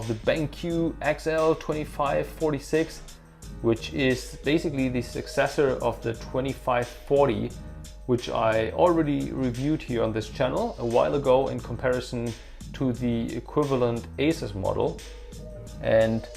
of the BenQ XL2546, which is basically the successor of the 2540, which I already reviewed here on this channel a while ago in comparison to the equivalent Asus model. And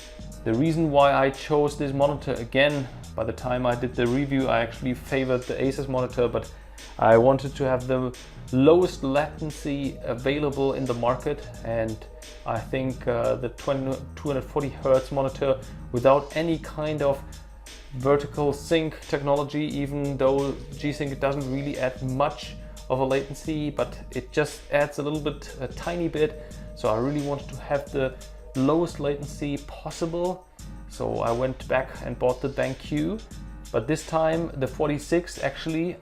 the reason why I chose this monitor again, by the time I did the review, I actually favored the Asus monitor, but I wanted to have the lowest latency available in the market, and I think the 240 Hz monitor without any kind of vertical sync technology, even though G-Sync doesn't really add much of a latency, but it just adds a little bit, a tiny bit. So I really wanted to have the lowest latency possible. So I went back and bought the BenQ, but this time the 46 actually,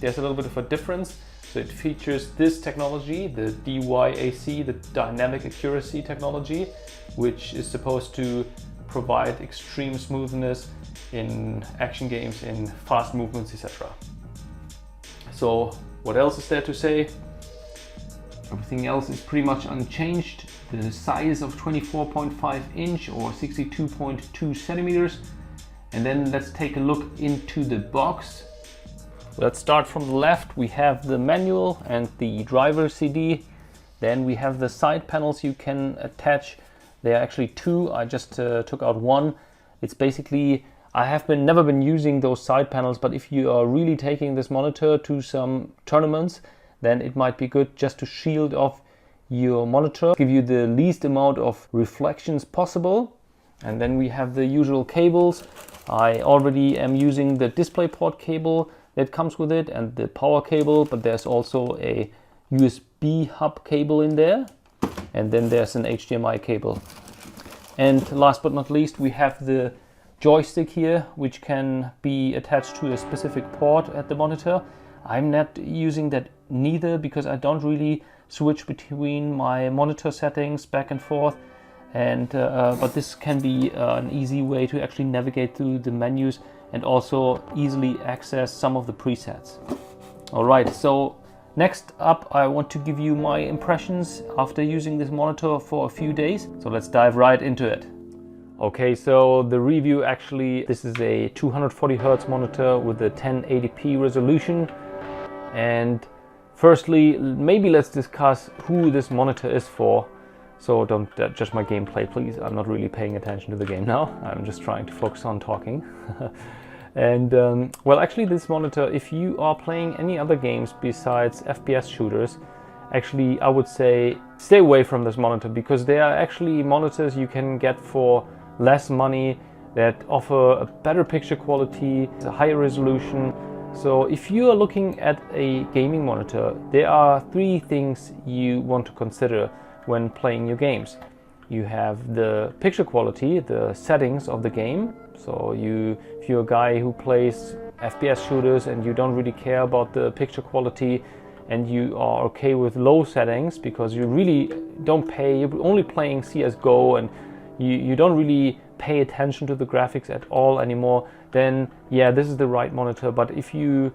there's a little bit of a difference. So it features this technology, the DVI-AC, the dynamic accuracy technology, which is supposed to provide extreme smoothness in action games, in fast movements, etc. So what else is there to say? Everything else is pretty much unchanged. The size of 24.5 inch or 62.2 centimeters. And then let's take a look into the box. Let's start from the left. We have the manual and the driver CD. Then we have the side panels you can attach. There are actually two. I just took out one. It's basically, I have never been using those side panels, but if you are really taking this monitor to some tournaments, then it might be good just to shield off your monitor, give you the least amount of reflections possible. And then we have the usual cables. I already am using the DisplayPort cable that comes with it and the power cable, but there's also a USB hub cable in there, and then there's an HDMI cable. And last but not least, we have the joystick here, which can be attached to a specific port at the monitor. I'm not using that neither because I don't really switch between my monitor settings back and forth, and but this can be an easy way to actually navigate through the menus and also easily access some of the presets. All right, so next up I want to give you my impressions after using this monitor for a few days. So let's dive right into it. Okay, so the review actually, this is a 240 Hz monitor with a 1080p resolution. And firstly, maybe let's discuss who this monitor is for. So don't judge my gameplay, please. I'm not really paying attention to the game now. I'm just trying to focus on talking. And well, actually this monitor, if you are playing any other games besides FPS shooters, actually I would say stay away from this monitor, because there are actually monitors you can get for less money that offer a better picture quality, a higher resolution. So if you are looking at a gaming monitor, there are three things you want to consider when playing your games. You have the picture quality, the settings of the game. So if you're a guy who plays FPS shooters and you don't really care about the picture quality, and you are okay with low settings because you really don't pay, you're only playing CSGO and you don't really pay attention to the graphics at all anymore, then yeah, this is the right monitor. But if you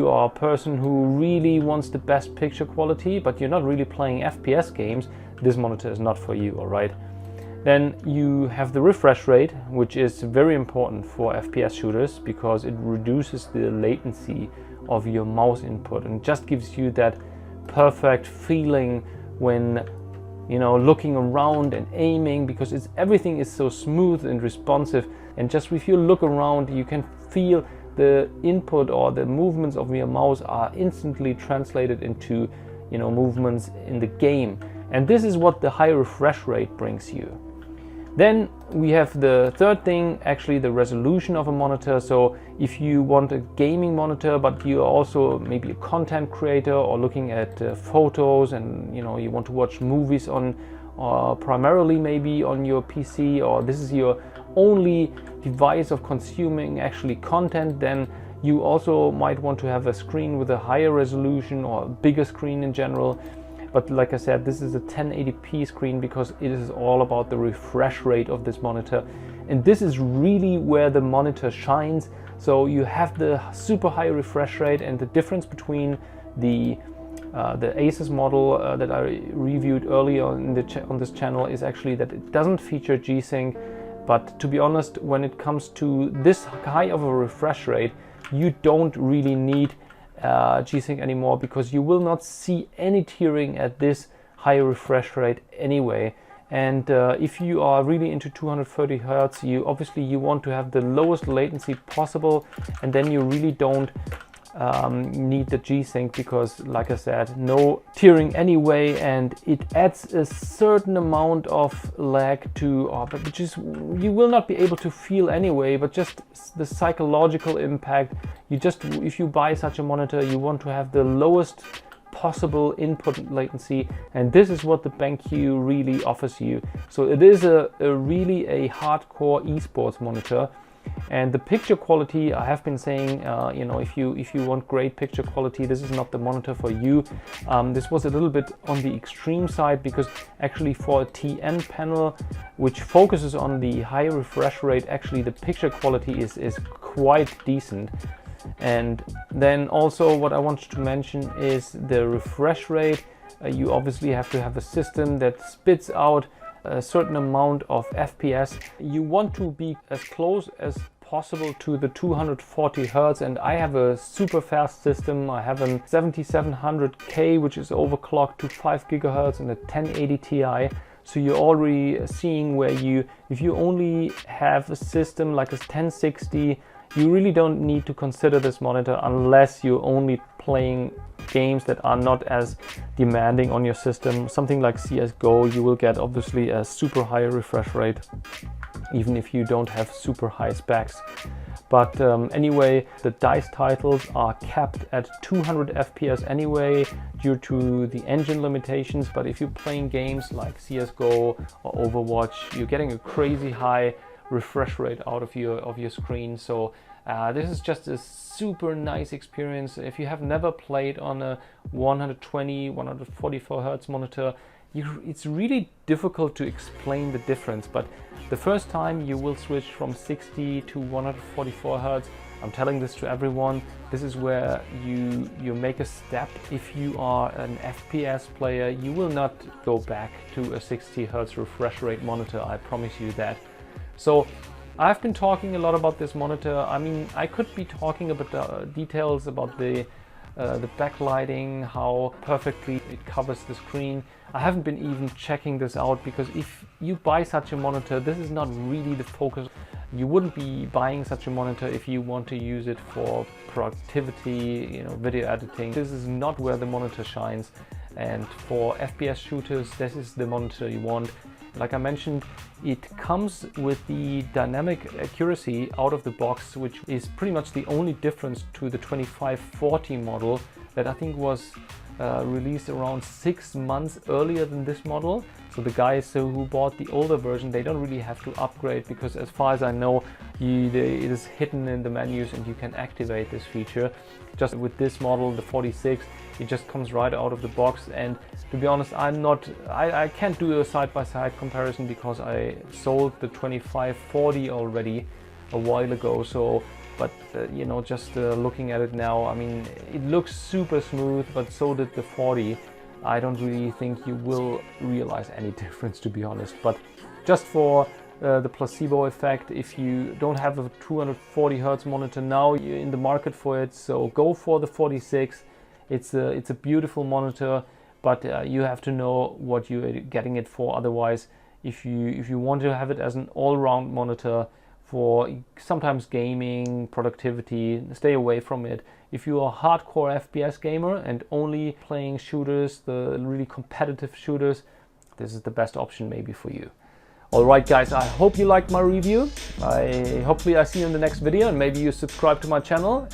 are a person who really wants the best picture quality, but you're not really playing FPS games, this monitor is not for you, all right? Then you have the refresh rate, which is very important for FPS shooters because it reduces the latency of your mouse input and just gives you that perfect feeling when, you know, looking around and aiming, because everything is so smooth and responsive, and just if you look around you can feel the input or the movements of your mouse are instantly translated into, you know, movements in the game. And this is what the high refresh rate brings you. Then we have the third thing, actually the resolution of a monitor. So if you want a gaming monitor, but you're also maybe a content creator or looking at photos, and you know, you want to watch movies on primarily maybe on your PC, or this is your only device of consuming actually content, then you also might want to have a screen with a higher resolution or a bigger screen in general. But like I said, this is a 1080p screen because it is all about the refresh rate of this monitor. And this is really where the monitor shines. So you have the super high refresh rate, and the difference between the The Asus model that I reviewed earlier on this channel is actually that it doesn't feature G-Sync, but to be honest, when it comes to this high of a refresh rate, you don't really need G-Sync anymore, because you will not see any tearing at this high refresh rate anyway. And if you are really into 230 Hertz, you want to have the lowest latency possible, and then you really don't need the G-Sync, because like I said, no tearing anyway, and it adds a certain amount of lag to, which is you will not be able to feel anyway, but just the psychological impact. If you buy such a monitor, you want to have the lowest possible input latency, and this is what the BenQ really offers you. So it is really a hardcore esports monitor. And the picture quality, I have been saying, you know, if you want great picture quality, this is not the monitor for you. This was a little bit on the extreme side, because actually for a TN panel, which focuses on the high refresh rate, actually the picture quality is quite decent. And then also what I wanted to mention is the refresh rate. You obviously have to have a system that spits out a certain amount of FPS. You want to be as close as possible to the 240 Hertz, and I have a super fast system. I have a 7700K, which is overclocked to 5 GHz, and a 1080 Ti. So you're already seeing where if you only have a system like a 1060, you really don't need to consider this monitor unless you're only playing games that are not as demanding on your system. Something like CSGO, you will get obviously a super high refresh rate, even if you don't have super high specs. But anyway, the DICE titles are capped at 200 FPS anyway, due to the engine limitations. But if you're playing games like CSGO or Overwatch, you're getting a crazy high refresh rate out of your screen. So this is just a super nice experience. If you have never played on a 144 Hertz monitor, it's really difficult to explain the difference. But the first time you will switch from 60 to 144 Hertz, I'm telling this to everyone, this is where you make a step. If you are an FPS player, you will not go back to a 60 Hertz refresh rate monitor, I promise you that. So I've been talking a lot about this monitor. I mean, I could be talking about details about the backlighting, how perfectly it covers the screen. I haven't been even checking this out, because if you buy such a monitor, this is not really the focus. You wouldn't be buying such a monitor if you want to use it for productivity, you know, video editing. This is not where the monitor shines. And for FPS shooters, this is the monitor you want. Like I mentioned, it comes with the dynamic accuracy out of the box, which is pretty much the only difference to the 2540 model that I think was released around 6 months earlier than this model. So the guys who bought the older version, they don't really have to upgrade, because as far as I know, it is hidden in the menus and you can activate this feature. Just with this model, the 46, it just comes right out of the box. And to be honest, I can't do a side-by-side comparison, because I sold the 2540 already a while ago. So, but you know, just looking at it now, I mean, it looks super smooth, but so did the 40. I don't really think you will realize any difference, to be honest. But just for the placebo effect, if you don't have a 240 Hertz monitor now, you're in the market for it, so go for the 46. It's a beautiful monitor, but you have to know what you're getting it for. Otherwise, if you want to have it as an all-round monitor for sometimes gaming, productivity, stay away from it. If you are a hardcore FPS gamer and only playing shooters, the really competitive shooters, this is the best option maybe for you. Alright guys, I hope you liked my review. Hopefully I see you in the next video, and maybe you subscribe to my channel.